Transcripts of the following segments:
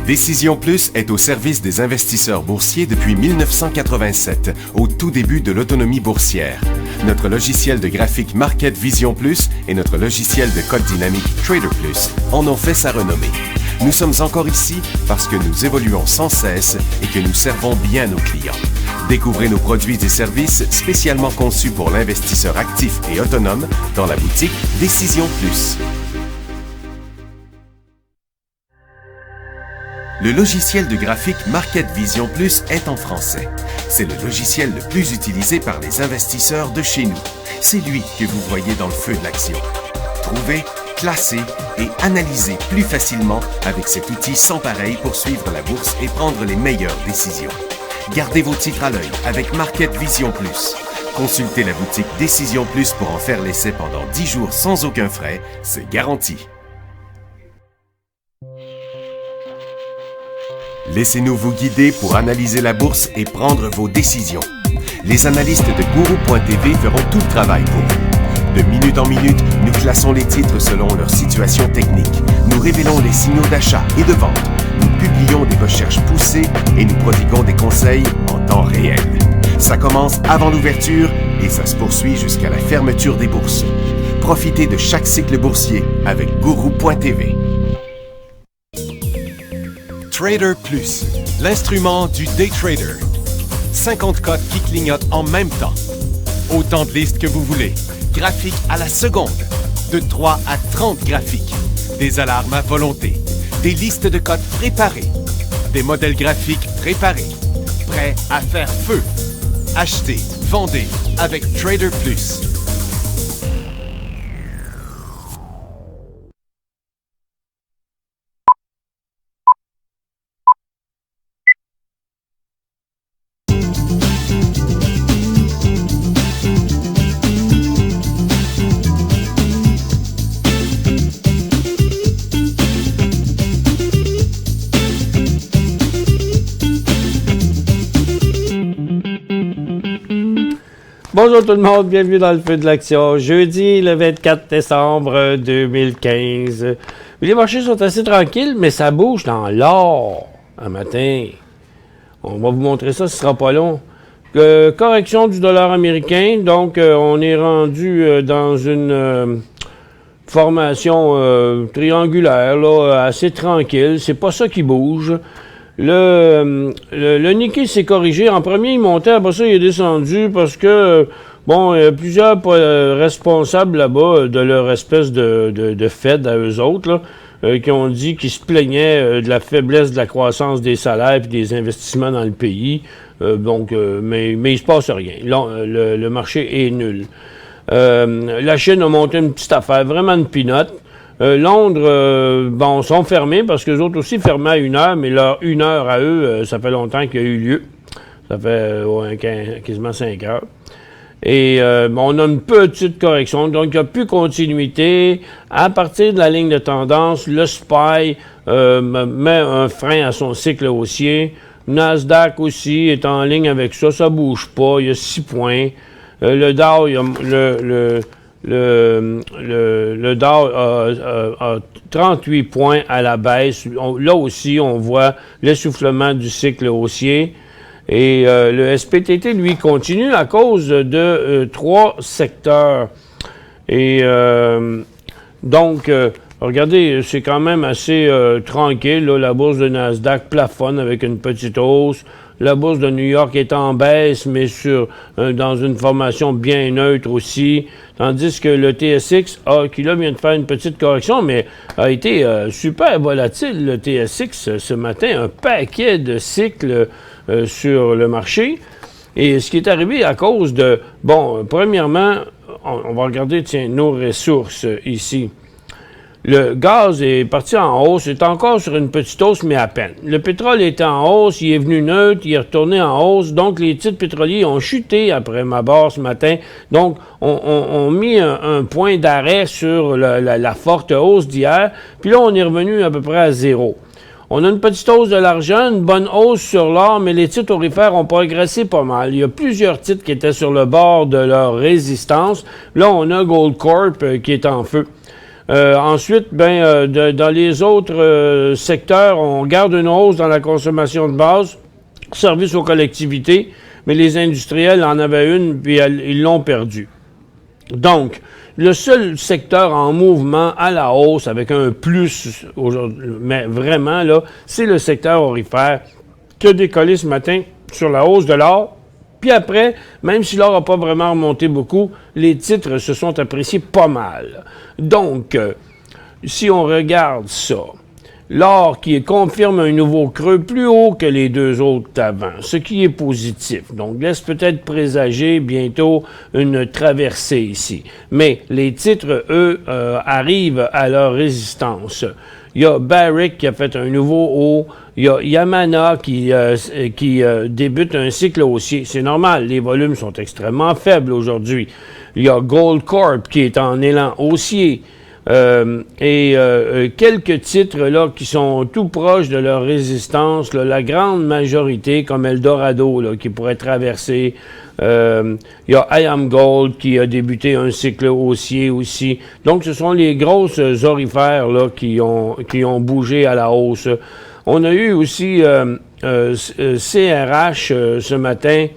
Décision Plus est au service des investisseurs boursiers depuis 1987, au tout début de l'autonomie boursière. Notre logiciel de graphique Market Vision Plus et notre logiciel de code dynamique Trader Plus en ont fait sa renommée. Nous sommes encore ici parce que nous évoluons sans cesse et que nous servons bien nos clients. Découvrez nos produits et services spécialement conçus pour l'investisseur actif et autonome dans la boutique Décision Plus. Le logiciel de graphique Market Vision Plus est en français. C'est le logiciel le plus utilisé par les investisseurs de chez nous. C'est lui que vous voyez dans le feu de l'action. Trouvez, classez et analysez plus facilement avec cet outil sans pareil pour suivre la bourse et prendre les meilleures décisions. Gardez vos titres à l'œil avec Market Vision Plus. Consultez la boutique Décision Plus pour en faire l'essai pendant 10 jours sans aucun frais. C'est garanti. Laissez-nous vous guider pour analyser la bourse et prendre vos décisions. Les analystes de Guru.tv feront tout le travail pour vous. De minute en minute, nous classons les titres selon leur situation technique. Nous révélons les signaux d'achat et de vente. Nous publions des recherches poussées et nous prodiguons des conseils en temps réel. Ça commence avant l'ouverture et ça se poursuit jusqu'à la fermeture des bourses. Profitez de chaque cycle boursier avec Guru.tv. Trader Plus, l'instrument du day trader. 50 cotes qui clignotent en même temps. Autant de listes que vous voulez. Graphiques à la seconde. De 3 à 30 graphiques. Des alarmes à volonté. Des listes de cotes préparées. Des modèles graphiques préparés. Prêts à faire feu. Achetez, vendez avec Trader Plus. Bonjour tout le monde, bienvenue dans le feu de l'action. Jeudi, le 24 décembre 2015. Les marchés sont assez tranquilles, mais ça bouge dans l'or un matin. On va vous montrer ça, ce ne sera pas long. Correction du dollar américain, donc on est rendu dans une formation triangulaire, là, assez tranquille. C'est pas ça qui bouge. Le Nikkei s'est corrigé. En premier, il montait, après ça, il est descendu parce que, bon, il y a plusieurs responsables là-bas de leur espèce de Fed à eux autres, là, qui ont dit qu'ils se plaignaient de la faiblesse de la croissance des salaires et des investissements dans le pays. Mais il se passe rien. Le marché est nul. La Chine a monté une petite affaire, vraiment une pinotte. Londres, sont fermés parce que les autres aussi fermaient à 1h, mais leur 1h à eux, ça fait longtemps qu'il y a eu lieu. Ça fait quasiment 5 heures. Et on a une petite correction, donc il n'y a plus continuité. À partir de la ligne de tendance, le SPY met un frein à son cycle haussier. Nasdaq aussi est en ligne avec ça, ça ne bouge pas, il y a 6 points. Le Dow, le Dow a 38 points à la baisse. Là aussi, on voit l'essoufflement du cycle haussier. Et le SPTT, lui, continue à cause de 3 secteurs. Et donc, regardez, c'est quand même assez tranquille. Là. La bourse de Nasdaq plafonne avec une petite hausse. La bourse de New York est en baisse, mais dans une formation bien neutre aussi. Tandis que le TSX, qui là vient de faire une petite correction, mais a été super volatile, le TSX, ce matin. Un paquet de cycles sur le marché. Et ce qui est arrivé à cause de... Bon, premièrement, on va regarder, nos ressources ici. Le gaz est parti en hausse, il est encore sur une petite hausse, mais à peine. Le pétrole était en hausse, il est venu neutre, il est retourné en hausse, donc les titres pétroliers ont chuté après ma barre ce matin. Donc, on mis un point d'arrêt sur la forte hausse d'hier, puis là, on est revenu à peu près à zéro. On a une petite hausse de l'argent, une bonne hausse sur l'or, mais les titres aurifères ont progressé pas mal. Il y a plusieurs titres qui étaient sur le bord de leur résistance. Là, on a Goldcorp qui est en feu. Ensuite, dans les autres secteurs, on garde une hausse dans la consommation de base, services aux collectivités, mais les industriels en avaient une, puis ils l'ont perdue. Donc, le seul secteur en mouvement à la hausse, avec un plus aujourd'hui, mais vraiment, là, c'est le secteur aurifère qui a décollé ce matin sur la hausse de l'or. Puis après, même si l'or n'a pas vraiment remonté beaucoup, les titres se sont appréciés pas mal. Donc, si on regarde ça, l'or qui confirme un nouveau creux plus haut que les deux autres d'avant, ce qui est positif. Donc, laisse peut-être présager bientôt une traversée ici. Mais les titres, eux, arrivent à leur résistance. Il y a Barrick qui a fait un nouveau haut. Il y a Yamana qui débute un cycle haussier. C'est normal, les volumes sont extrêmement faibles aujourd'hui. Il y a Goldcorp qui est en élan haussier. Quelques titres là qui sont tout proches de leur résistance, là, la grande majorité, comme Eldorado, là, qui pourrait traverser. Il y a IAM Gold qui a débuté un cycle haussier aussi. Donc, ce sont les grosses aurifères là, qui ont bougé à la hausse. On a eu aussi CRH ce matin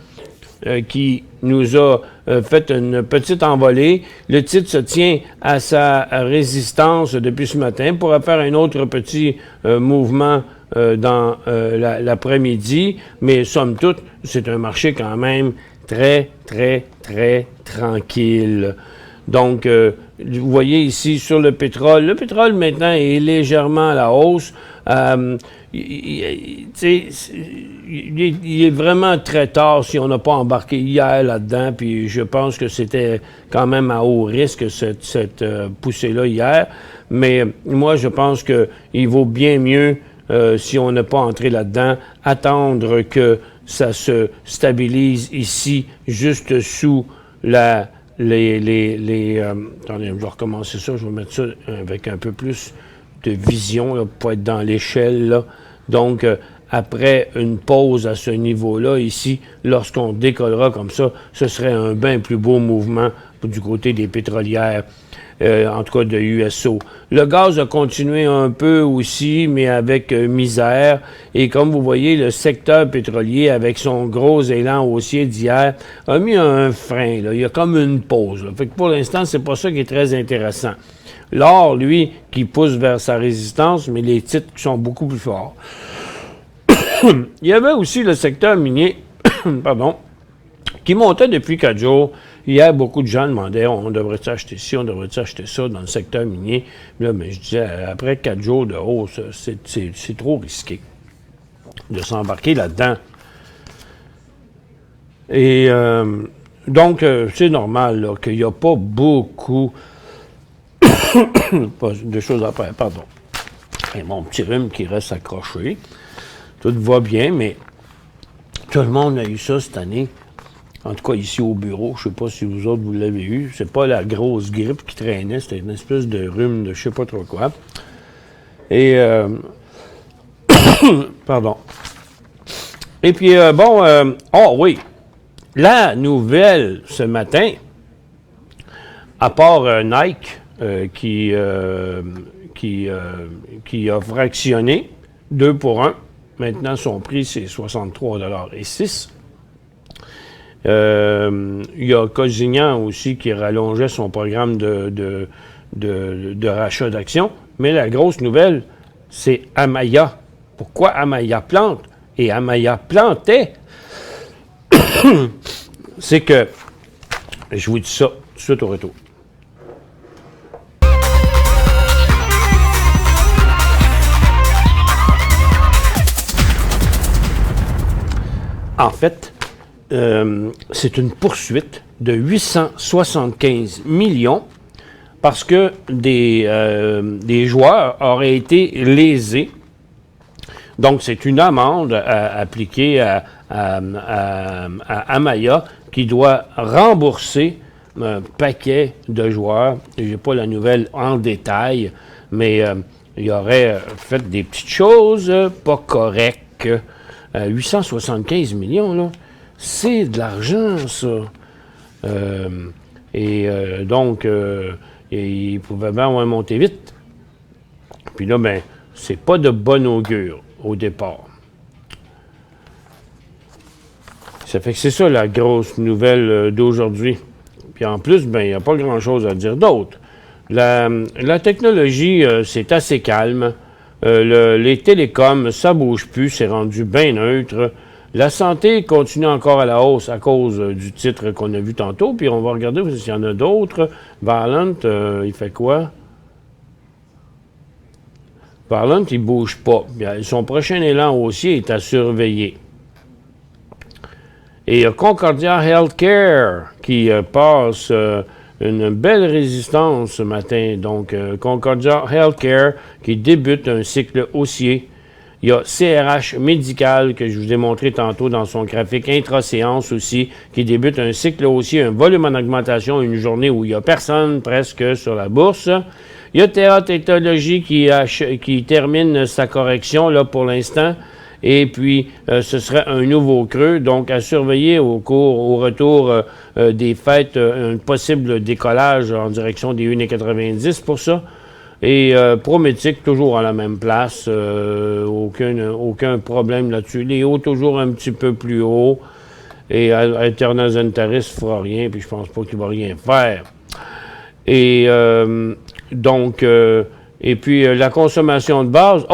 qui nous a fait une petite envolée. Le titre se tient à sa résistance depuis ce matin. Pourra faire un autre petit mouvement dans l'après-midi, mais somme toute, c'est un marché quand même très, très, très tranquille. Donc, vous voyez ici sur le pétrole maintenant est légèrement à la hausse. Il est vraiment très tard si on n'a pas embarqué hier là-dedans, puis je pense que c'était quand même à haut risque cette poussée-là hier. Mais moi, je pense qu'il vaut bien mieux, si on n'est pas entré là-dedans, attendre que ça se stabilise ici, juste sous attendez, je vais recommencer ça, je vais mettre ça avec un peu plus de vision, là, pour être dans l'échelle, là. Donc, après une pause à ce niveau-là, ici, lorsqu'on décollera comme ça, ce serait un bien plus beau mouvement du côté des pétrolières, en tout cas de USO. Le gaz a continué un peu aussi, mais avec misère. Et comme vous voyez, le secteur pétrolier, avec son gros élan haussier d'hier, a mis un frein, là. Il y a comme une pause, là. Fait que pour l'instant, c'est pas ça qui est très intéressant. L'or, lui, qui pousse vers sa résistance, mais les titres qui sont beaucoup plus forts. Il y avait aussi le secteur minier, pardon, qui montait depuis 4 jours. Hier, beaucoup de gens demandaient, on devrait acheter ci, on devrait acheter ça dans le secteur minier. Là, mais je disais, après 4 jours de hausse, c'est trop risqué de s'embarquer là-dedans. Et donc, c'est normal là, qu'il n'y a pas beaucoup de choses à faire, pardon. Et mon petit rhume qui reste accroché. Tout va bien, mais tout le monde a eu ça cette année. En tout cas, ici au bureau, je ne sais pas si vous autres, vous l'avez eu. C'est pas la grosse grippe qui traînait, c'était une espèce de rhume de je ne sais pas trop quoi. Et, pardon. Et puis, oh oui, la nouvelle ce matin, à part Nike, qui a fractionné 2 pour 1. Maintenant, son prix, c'est 63,06 $. Il y a Cosignan aussi qui rallongeait son programme de rachat d'actions. Mais la grosse nouvelle, c'est Amaya. Pourquoi Amaya plante? Et Amaya plantait. C'est que, je vous dis ça tout de suite au retour. En fait, c'est une poursuite de 875 millions parce que des joueurs auraient été lésés. Donc, c'est une amende appliquée à Amaya qui doit rembourser un paquet de joueurs. Je n'ai pas la nouvelle en détail, mais il aurait fait des petites choses pas correctes. 875 millions, là, c'est de l'argent, ça. Donc, il pouvait bien monter vite. Puis là, ben, c'est pas de bon augure au départ. Ça fait que c'est ça la grosse nouvelle d'aujourd'hui. Puis en plus, ben, il n'y a pas grand-chose à dire d'autre. La technologie, c'est assez calme. Les télécoms, ça bouge plus, c'est rendu bien neutre. La santé continue encore à la hausse à cause du titre qu'on a vu tantôt. Puis on va regarder s'il y en a d'autres. Valent, il fait quoi? Valent, il ne bouge pas. Son prochain élan haussier est à surveiller. Et il y a Concordia Healthcare qui passe une belle résistance ce matin. Donc, Concordia Healthcare qui débute un cycle haussier. Il y a CRH Médical, que je vous ai montré tantôt dans son graphique intra-séance aussi, qui débute un cycle haussier, un volume en augmentation, une journée où il n'y a personne presque sur la bourse. Il y a Terra Technologies qui termine sa correction là pour l'instant. Et puis, ce serait un nouveau creux. Donc, à surveiller au retour des fêtes, un possible décollage en direction des 1,90 pour ça. Et Prométique, toujours à la même place. Aucun problème là-dessus. Les hauts, toujours un petit peu plus haut. Et Eternal Zentaris ne fera rien, puis je pense pas qu'il va rien faire. Et donc... Et puis, la consommation de base,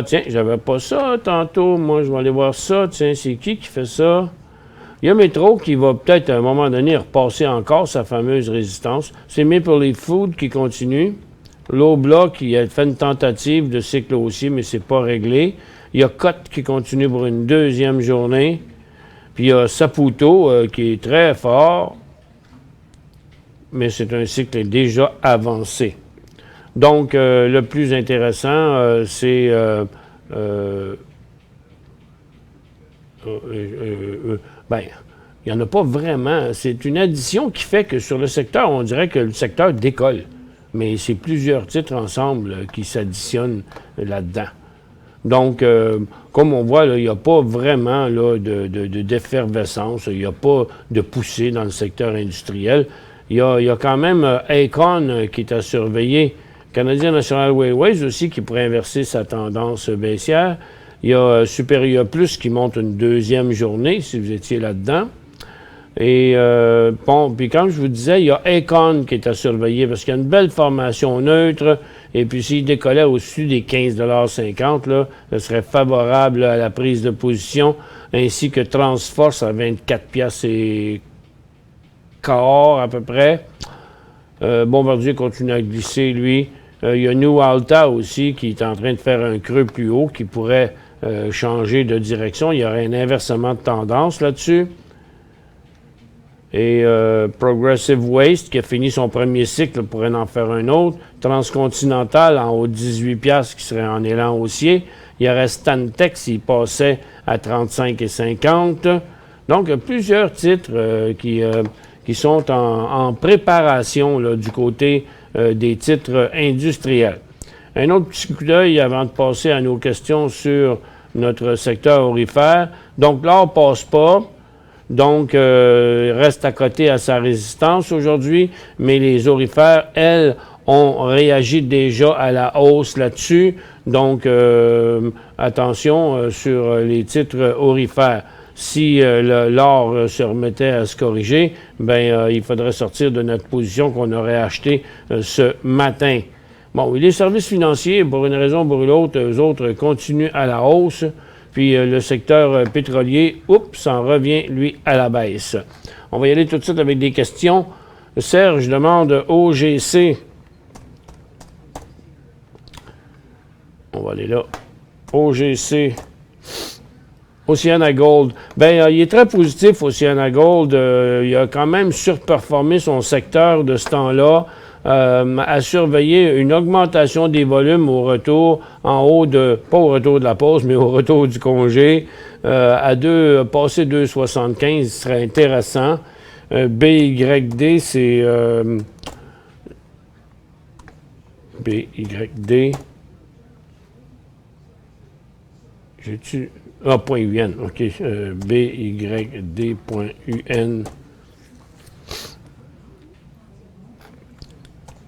tiens, j'avais pas ça tantôt. Moi, je vais aller voir ça. Tiens, c'est qui fait ça? Il y a Métro qui va peut-être, à un moment donné, repasser encore sa fameuse résistance. C'est Maple Leaf Food qui continue. L'Obla qui a fait une tentative de cycle haussier, mais c'est pas réglé. Il y a Cote qui continue pour une deuxième journée. Puis, il y a Saputo qui est très fort. Mais c'est un cycle déjà avancé. Donc, le plus intéressant, c'est... il n'y en a pas vraiment. C'est une addition qui fait que sur le secteur, on dirait que le secteur décolle. Mais c'est plusieurs titres ensemble qui s'additionnent là-dedans. Donc, comme on voit, il n'y a pas vraiment là, d'effervescence, il n'y a pas de poussée dans le secteur industriel. Il y a quand même Aecon qui est à surveiller. Canadien National Railways aussi qui pourrait inverser sa tendance baissière. Il y a Superior Plus qui monte une deuxième journée, si vous étiez là-dedans. Et puis comme je vous disais, il y a Aecon qui est à surveiller parce qu'il y a une belle formation neutre. Et puis s'il décollait au-dessus des 15,50 $, là, ce serait favorable à la prise de position, ainsi que Transforce à 24 piastres et quart à peu près. Bombardier continue à glisser, lui. Il y a New Alta aussi qui est en train de faire un creux plus haut qui pourrait changer de direction. Il y aurait un inversement de tendance là-dessus. Et Progressive Waste qui a fini son premier cycle pourrait en faire un autre. Transcontinental en haut de 18 piastres qui serait en élan haussier. Il y aurait Stantec s'il passait à 35,50. Donc, il y a plusieurs titres qui sont en préparation là, du côté des titres industriels. Un autre petit coup d'œil avant de passer à nos questions sur notre secteur aurifère. Donc, l'or ne passe pas. Donc, reste à côté à sa résistance aujourd'hui, mais les aurifères, elles, ont réagi déjà à la hausse là-dessus. Donc, attention sur les titres aurifères. Si l'or se remettait à se corriger, il faudrait sortir de notre position qu'on aurait achetée ce matin. Bon, les services financiers, pour une raison ou pour l'autre, eux autres continuent à la hausse. Puis le secteur pétrolier, s'en revient, lui, à la baisse. On va y aller tout de suite avec des questions. Serge demande OGC. On va aller là. OGC. Oceana Gold. Il est très positif, Oceana Gold. Il a quand même surperformé son secteur de ce temps-là. À surveiller une augmentation des volumes au retour en haut de, pas au retour de la pause, mais au retour du congé, passer 2,75 serait intéressant. BYD, c'est BYD. J'ai-tu... .UN, OK. BYD.UN.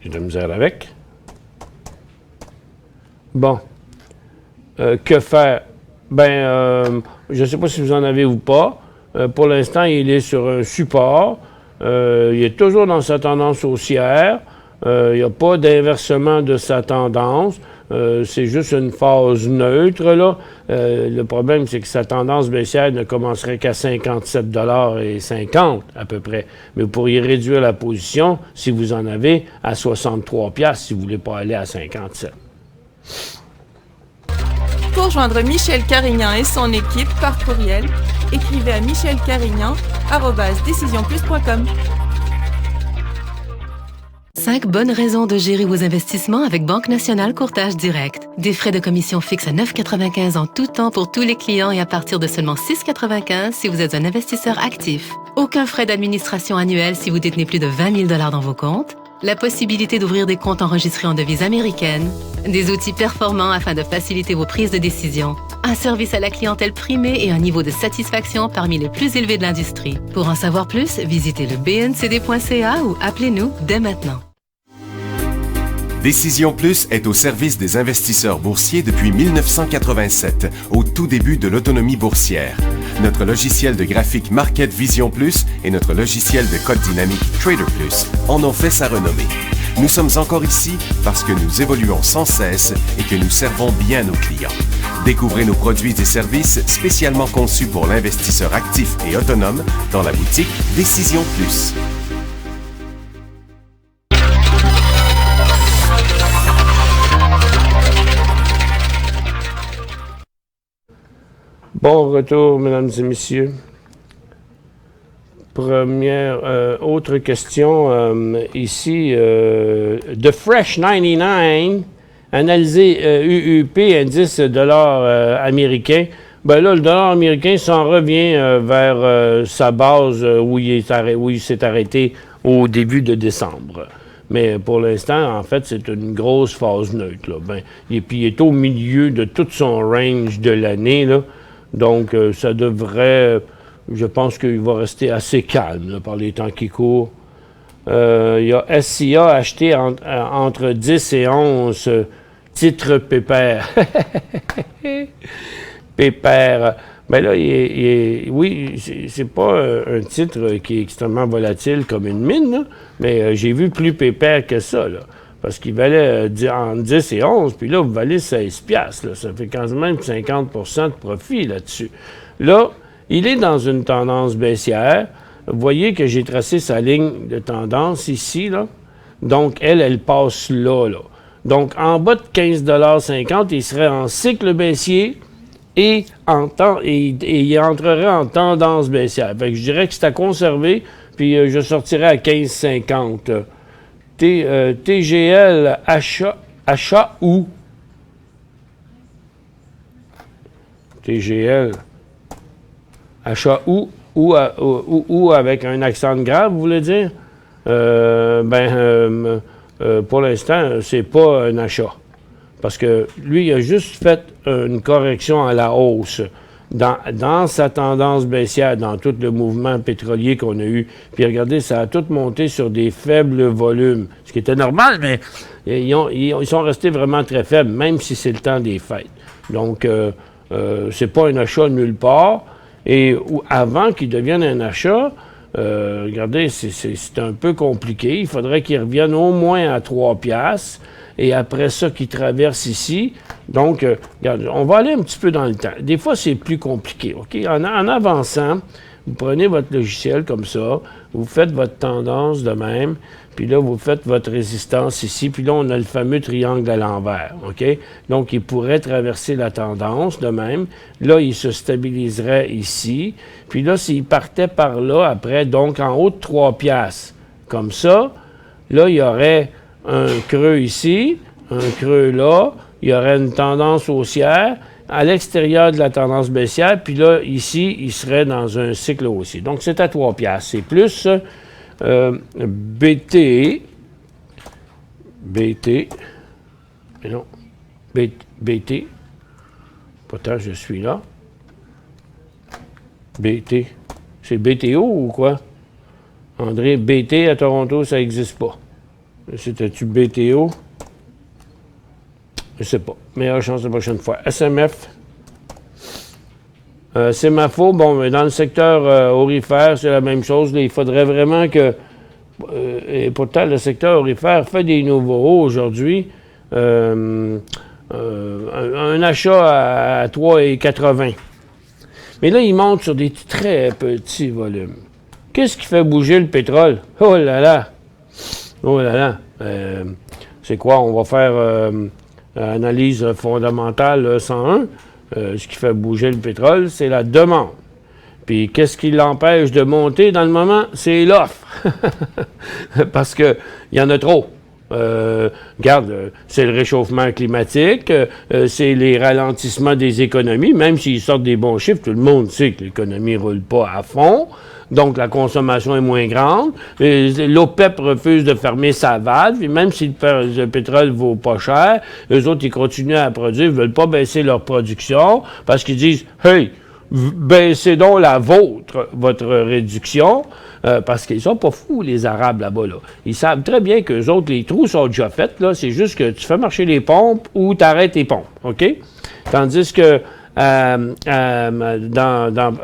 J'ai de la misère avec. Bon. Que faire? Ben, je ne sais pas si vous en avez ou pas. Pour l'instant, il est sur un support. Il est toujours dans sa tendance haussière. Il n'y a pas d'inversement de sa tendance. C'est juste une phase neutre, là. Le problème, c'est que sa tendance baissière ne commencerait qu'à 57,50 $ à peu près. Mais vous pourriez réduire la position, si vous en avez, à 63 $ si vous ne voulez pas aller à 57. Pour joindre Michel Carignan et son équipe par courriel, écrivez à michelcarignan@decisionplus.com. 5 bonnes raisons de gérer vos investissements avec Banque Nationale Courtage Direct. Des frais de commission fixes à 9,95 en tout temps pour tous les clients et à partir de seulement 6,95 si vous êtes un investisseur actif. Aucun frais d'administration annuel si vous détenez plus de 20 000 $ dans vos comptes. La possibilité d'ouvrir des comptes enregistrés en devise américaine. Des outils performants afin de faciliter vos prises de décision. Un service à la clientèle primé et un niveau de satisfaction parmi les plus élevés de l'industrie. Pour en savoir plus, visitez le bncd.ca ou appelez-nous dès maintenant. Décision Plus est au service des investisseurs boursiers depuis 1987, au tout début de l'autonomie boursière. Notre logiciel de graphique Market Vision Plus et notre logiciel de code dynamique Trader Plus en ont fait sa renommée. Nous sommes encore ici parce que nous évoluons sans cesse et que nous servons bien nos clients. Découvrez nos produits et services spécialement conçus pour l'investisseur actif et autonome dans la boutique Décision Plus. Bon retour, mesdames et messieurs. Première, autre question ici. The Fresh 99, analysé UUP, indice dollar américain. Ben là, le dollar américain s'en revient vers sa base où il s'est arrêté au début de décembre. Mais pour l'instant, en fait, c'est une grosse phase neutre, là. Ben, et puis, il est au milieu de tout son range de l'année, là. Donc, ça devrait, je pense qu'il va rester assez calme là, par les temps qui courent. Il y a SCA acheté entre 10 et 11 titres pépères. Pépère. Ben là, oui, c'est pas un titre qui est extrêmement volatile comme une mine, là, mais j'ai vu plus pépère que ça, là. Parce qu'il valait entre 10 et 11, puis là, vous valez 16 $. Là. Ça fait quand même 50 % de profit là-dessus. Là, il est dans une tendance baissière. Vous voyez que j'ai tracé sa ligne de tendance ici, là. Donc, elle passe là, là. Donc, en bas de 15,50 $, il serait en cycle baissier et il entrerait en tendance baissière. Fait que je dirais que c'est à conserver, puis je sortirais à 15,50 $. TGL, achat où? TGL, achat où? Ou avec un accent grave, vous voulez dire? Pour l'instant, c'est pas un achat. Parce que lui, il a juste fait une correction à la hausse dans sa tendance baissière, dans tout le mouvement pétrolier qu'on a eu. Puis regardez, ça a tout monté sur des faibles volumes, ce qui était normal, mais ils sont restés vraiment très faibles, même si c'est le temps des fêtes. Donc, c'est pas un achat nulle part. Et avant qu'il devienne un achat, regardez, c'est un peu compliqué. Il faudrait qu'il revienne au moins à 3 $. Et après ça, qui traverse ici. Donc, regardez, on va aller un petit peu dans le temps. Des fois, c'est plus compliqué, OK? En avançant, vous prenez votre logiciel comme ça, vous faites votre tendance de même, puis là, vous faites votre résistance ici, puis là, on a le fameux triangle à l'envers, OK? Donc, il pourrait traverser la tendance de même. Là, il se stabiliserait ici. Puis là, s'il partait par là, après, donc en haut de 3 $, comme ça, là, il y aurait un creux ici, un creux là, il y aurait une tendance haussière à l'extérieur de la tendance baissière, puis là, ici, il serait dans un cycle haussier. Donc, c'est à 3 $. C'est plus BT, pourtant, je suis là. BT, c'est BTO ou quoi? André, BT à Toronto, ça n'existe pas. C'était-tu BTO? Je sais pas. Meilleure chance la prochaine fois. SMF. Sémaphore, bon, mais dans le secteur aurifère, c'est la même chose. Là, il faudrait vraiment que... et pourtant, le secteur aurifère fait des nouveaux hauts aujourd'hui. Un achat à 3,80. Mais là, il monte sur des très petits volumes. Qu'est-ce qui fait bouger le pétrole? Oh là là! Oh là là! C'est quoi? On va faire analyse fondamentale 101. Ce qui fait bouger le pétrole, c'est la demande. Puis qu'est-ce qui l'empêche de monter dans le moment? C'est l'offre. Parce qu'il y en a trop. Regarde, c'est le réchauffement climatique, c'est les ralentissements des économies. Même s'ils sortent des bons chiffres, tout le monde sait que l'économie ne roule pas à fond. Donc, la consommation est moins grande. L'OPEP refuse de fermer sa valve. Et même si le pétrole vaut pas cher, eux autres, ils continuent à produire. Ils veulent pas baisser leur production parce qu'ils disent « Hey, baissez donc la vôtre, votre réduction. » Parce qu'ils sont pas fous, les Arabes, là-bas. Là. Ils savent très bien qu'eux autres, les trous sont déjà faits. Là. C'est juste que tu fais marcher les pompes ou tu arrêtes les pompes. OK? Tandis que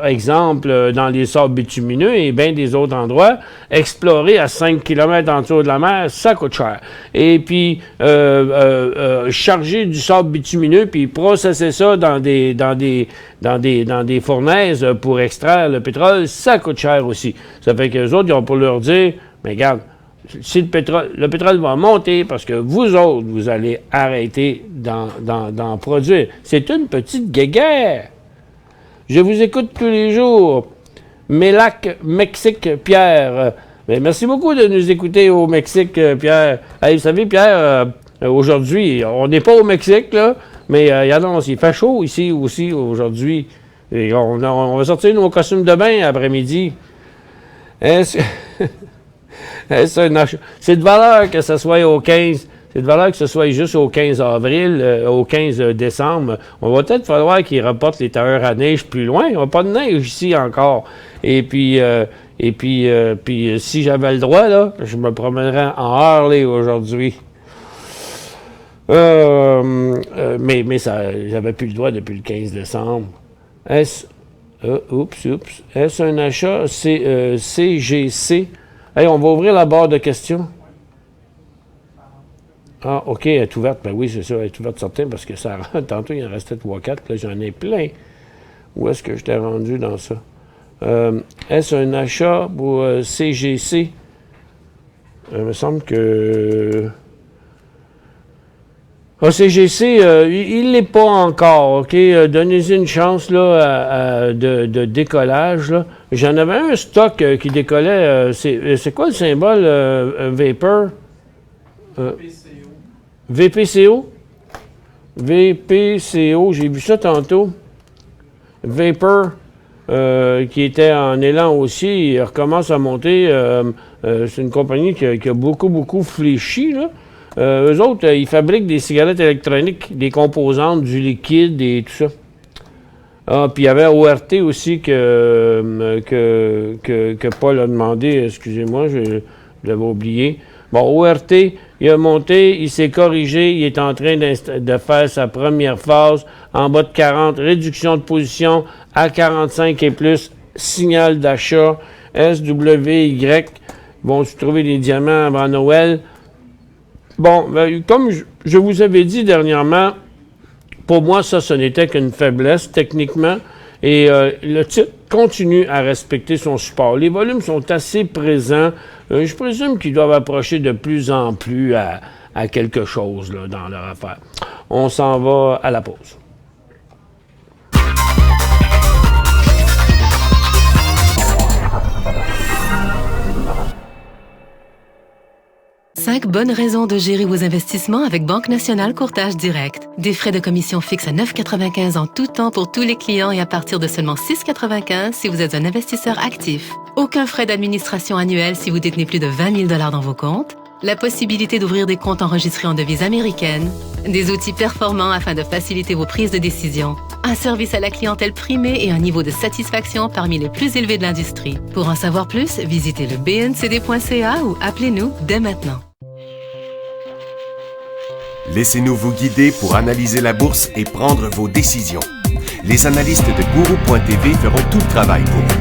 exemple, dans les sables bitumineux et bien des autres endroits, explorer à 5 km en dessous de la mer, ça coûte cher. Et puis, charger du sable bitumineux puis processer ça dans des fournaises pour extraire le pétrole, ça coûte cher aussi. Ça fait qu'eux autres, ils ont pour leur dire, mais regarde, si le pétrole va monter parce que vous autres, vous allez arrêter d'en produire. C'est une petite guéguerre. Je vous écoute tous les jours. Mélac, Mexique, Pierre. Mais merci beaucoup de nous écouter au Mexique, Pierre. Hey, vous savez, Pierre, aujourd'hui, on n'est pas au Mexique, là, mais il fait chaud ici aussi aujourd'hui. Et on va sortir nos costumes de bain après-midi. C'est de valeur que ce soit au 15. C'est de valeur que ce soit juste au 15 avril, au 15 décembre. On va peut-être falloir qu'ils reportent les tailleurs à neige plus loin. Il n'y a pas de neige ici encore. Et puis si j'avais le droit, là, je me promènerais en Harley aujourd'hui. Mais j'avais plus le droit depuis le 15 décembre. Est-ce un achat CGC? Hey, on va ouvrir la barre de questions. Ah, OK, elle est ouverte. Ben oui, c'est ça, elle est ouverte certain parce que ça rentre. Tantôt, il en restait 3-4. Là, j'en ai plein. Où est-ce que je t'ai rendu dans ça? Est-ce un achat pour CGC? Il me semble que... CGC, il ne l'est pas encore, OK? Donnez-y une chance là, de décollage. Là. J'en avais un stock qui décollait. C'est quoi le symbole Vapor? VPCO? VPCO, j'ai vu ça tantôt. Vapor, qui était en élan aussi, il recommence à monter. C'est une compagnie qui a beaucoup fléchi, là. Eux autres, ils fabriquent des cigarettes électroniques, des composantes, du liquide et tout ça. Ah, puis il y avait ORT aussi que Paul a demandé, excusez-moi, je l'avais oublié. Bon, ORT, il a monté, il s'est corrigé, il est en train de faire sa première phase en bas de 40, réduction de position à 45 et plus, signal d'achat, SWY, vont-tu trouver des diamants avant Noël? Bon, comme je vous avais dit dernièrement, pour moi, ça, ce n'était qu'une faiblesse techniquement. Et le titre continue à respecter son support. Les volumes sont assez présents. Je présume qu'ils doivent approcher de plus en plus à quelque chose là, dans leur affaire. On s'en va à la pause. 5 bonnes raisons de gérer vos investissements avec Banque Nationale Courtage Direct. Des frais de commission fixes à 9,95 en tout temps pour tous les clients et à partir de seulement 6,95 si vous êtes un investisseur actif. Aucun frais d'administration annuel si vous détenez plus de 20 000 $ dans vos comptes. La possibilité d'ouvrir des comptes enregistrés en devise américaine. Des outils performants afin de faciliter vos prises de décision. Un service à la clientèle primé et un niveau de satisfaction parmi les plus élevés de l'industrie. Pour en savoir plus, visitez le bncd.ca ou appelez-nous dès maintenant. Laissez-nous vous guider pour analyser la bourse et prendre vos décisions. Les analystes de Guru.tv feront tout le travail pour vous.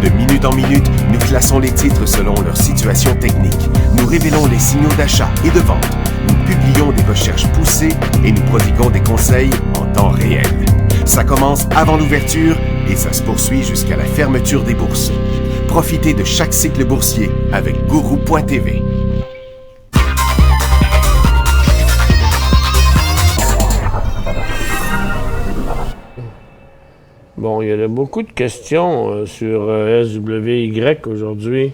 De minute en minute, nous classons les titres selon leur situation technique. Nous révélons les signaux d'achat et de vente. Nous publions des recherches poussées et nous prodiguons des conseils en temps réel. Ça commence avant l'ouverture et ça se poursuit jusqu'à la fermeture des bourses. Profitez de chaque cycle boursier avec Guru.tv. Bon, il y a beaucoup de questions sur SWY aujourd'hui.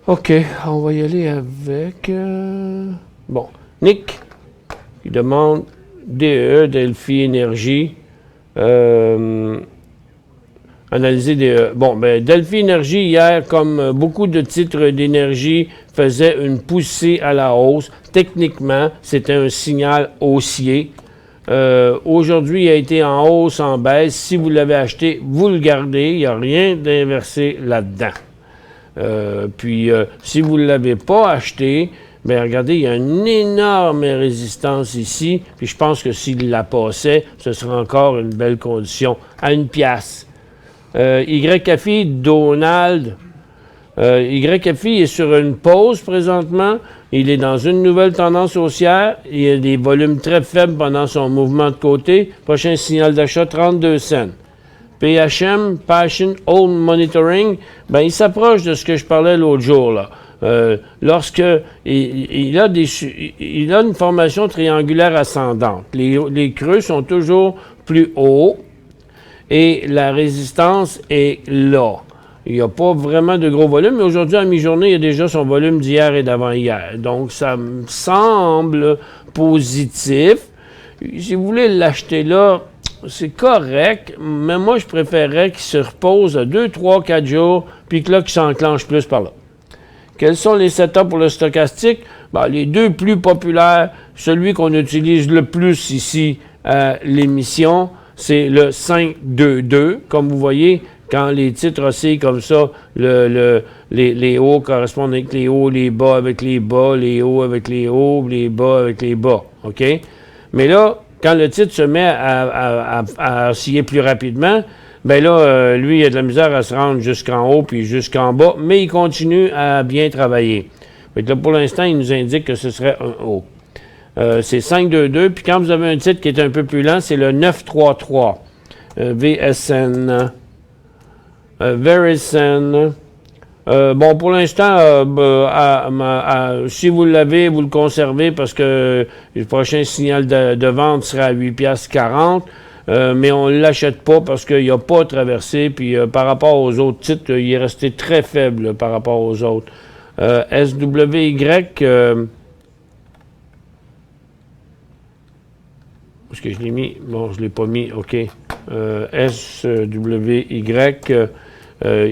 OK, on va y aller avec... Bon, Nick, qui demande DE, Delphi Énergie. Analyser DE. Bon, ben Delphi Énergie, hier, comme beaucoup de titres d'énergie, faisait une poussée à la hausse. Techniquement, c'était un signal haussier. Aujourd'hui, il a été en hausse, en baisse. Si vous l'avez acheté, vous le gardez. Il n'y a rien d'inversé là-dedans. Si vous ne l'avez pas acheté, bien, regardez, il y a une énorme résistance ici. Puis je pense que s'il la passait, ce serait encore une belle condition. À 1 piastre. YFI, Donald. YFI est sur une pause présentement. Il est dans une nouvelle tendance haussière. Il y a des volumes très faibles pendant son mouvement de côté. Prochain signal d'achat, 32 cents. PHM, Passion Home Monitoring, ben, il s'approche de ce que je parlais l'autre jour, là. Lorsque il a une formation triangulaire ascendante. Les creux sont toujours plus hauts et la résistance est là. Il n'y a pas vraiment de gros volume, mais aujourd'hui, à mi-journée, il y a déjà son volume d'hier et d'avant-hier. Donc, ça me semble positif. Si vous voulez l'acheter là, c'est correct, mais moi, je préférerais qu'il se repose 2, 3, 4 jours, puis que là, qu'il s'enclenche plus par là. Quels sont les setups pour le stochastique? Ben, les deux plus populaires, celui qu'on utilise le plus ici à l'émission, c'est le 5-2-2. Comme vous voyez, quand les titres oscillent comme ça, les hauts correspondent avec les hauts, les bas avec les bas, les hauts avec les hauts, les bas avec les bas. OK? Mais là, quand le titre se met à osciller plus rapidement, bien là, lui, il a de la misère à se rendre jusqu'en haut puis jusqu'en bas, mais il continue à bien travailler. Fait que là, pour l'instant, il nous indique que ce serait un haut. C'est 5-2-2, puis quand vous avez un titre qui est un peu plus lent, c'est le 9-3-3. VSN. Verizon. Bon, pour l'instant, si vous l'avez, vous le conservez parce que le prochain signal de vente sera à 8,40 $. Mais on ne l'achète pas parce qu'il n'a pas traversé. Puis par rapport aux autres titres, il est resté très faible par rapport aux autres. SWY, est-ce que je l'ai mis? Bon, je ne l'ai pas mis. OK. SWY,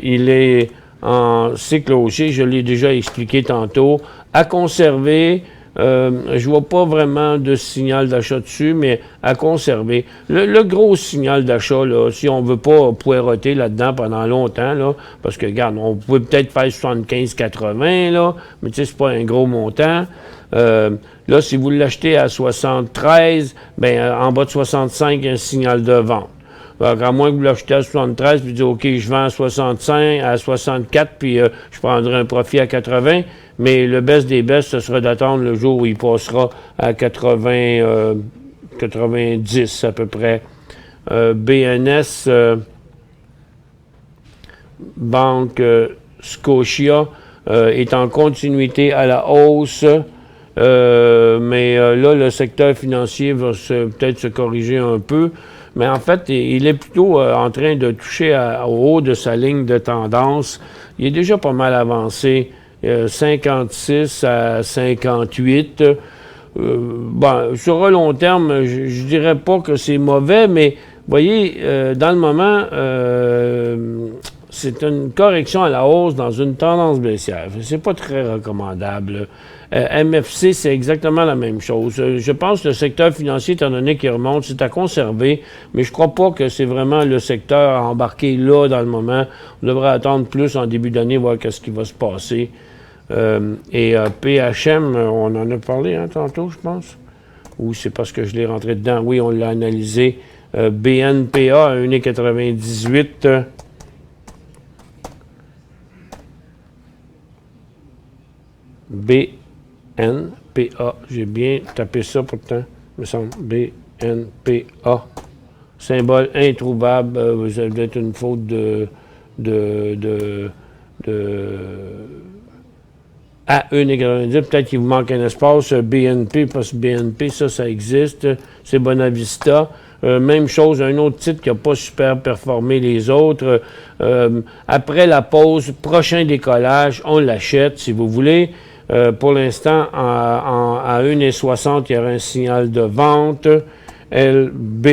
il est en cycle haussier, je l'ai déjà expliqué tantôt. À conserver, je ne vois pas vraiment de signal d'achat dessus, mais à conserver. Le gros signal d'achat, là, si on ne veut pas poireauter là-dedans pendant longtemps, là, parce que, regarde, on peut peut-être faire 75-80, là, mais tu sais, c'est pas un gros montant. Là, si vous l'achetez à 73, ben en bas de 65, il y a un signal de vente. Donc, à moins que vous l'achetez à 73, puis dites, OK, je vends à 65, à 64, puis je prendrai un profit à 80, mais le best des best, ce sera d'attendre le jour où il passera à 90 à peu près. BNS, Banque Scotia, est en continuité à la hausse. Mais là, le secteur financier va peut-être se corriger un peu. Mais en fait, il est plutôt en train de toucher au haut de sa ligne de tendance. Il est déjà pas mal avancé, 56 à 58. Bon, sur un long terme, je dirais pas que c'est mauvais, mais vous voyez, dans le moment, c'est une correction à la hausse dans une tendance baissière. C'est pas très recommandable. MFC, c'est exactement la même chose. Je pense que le secteur financier, étant donné qu'il remonte, c'est à conserver, mais je crois pas que c'est vraiment le secteur à embarquer là dans le moment. On devrait attendre plus en début d'année, voir qu'est-ce qui va se passer. Et PHM, on en a parlé tantôt, je pense. Ou c'est parce que je l'ai rentré dedans. Oui, on l'a analysé. BNPA à 1,98. BNPA. J'ai bien tapé ça pourtant, me semble. BNPA. Symbole introuvable. Vous avez peut-être une faute à 1,90. Peut-être qu'il vous manque un espace. BNP, parce que BNP, ça existe. C'est Bonavista. Même chose, un autre titre qui n'a pas super performé les autres. Après la pause, prochain décollage, on l'achète si vous voulez. Pour l'instant, à 1,60, il y aura un signal de vente. LB,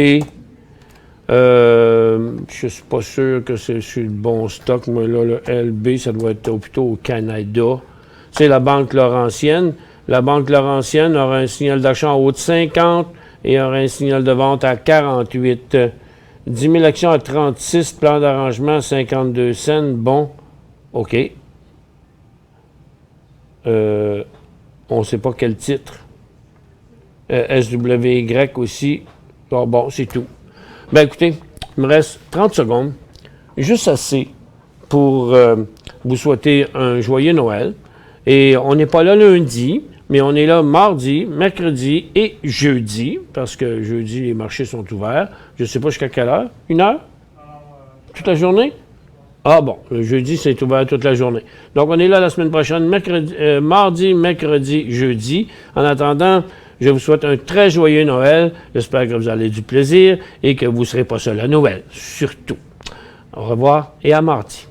je ne suis pas sûr que c'est sur le bon stock. Moi, là, le LB, ça doit être plutôt au Canada. C'est la Banque Laurentienne. La Banque Laurentienne aura un signal d'achat en haut de 50 et aura un signal de vente à 48. 10 000 actions à 36, plan d'arrangement à 52 cents. Bon, OK. On ne sait pas quel titre. SWY aussi. Oh, bon, c'est tout. Ben écoutez, il me reste 30 secondes. Juste assez pour vous souhaiter un joyeux Noël. Et on n'est pas là lundi, mais on est là mardi, mercredi et jeudi, parce que jeudi, les marchés sont ouverts. Je ne sais pas jusqu'à quelle heure. 1 heure? Toute la journée? Ah bon, le jeudi, c'est ouvert toute la journée. Donc, on est là la semaine prochaine, mardi, mercredi, jeudi. En attendant, je vous souhaite un très joyeux Noël. J'espère que vous allez du plaisir et que vous ne serez pas seul à Noël, surtout. Au revoir et à mardi.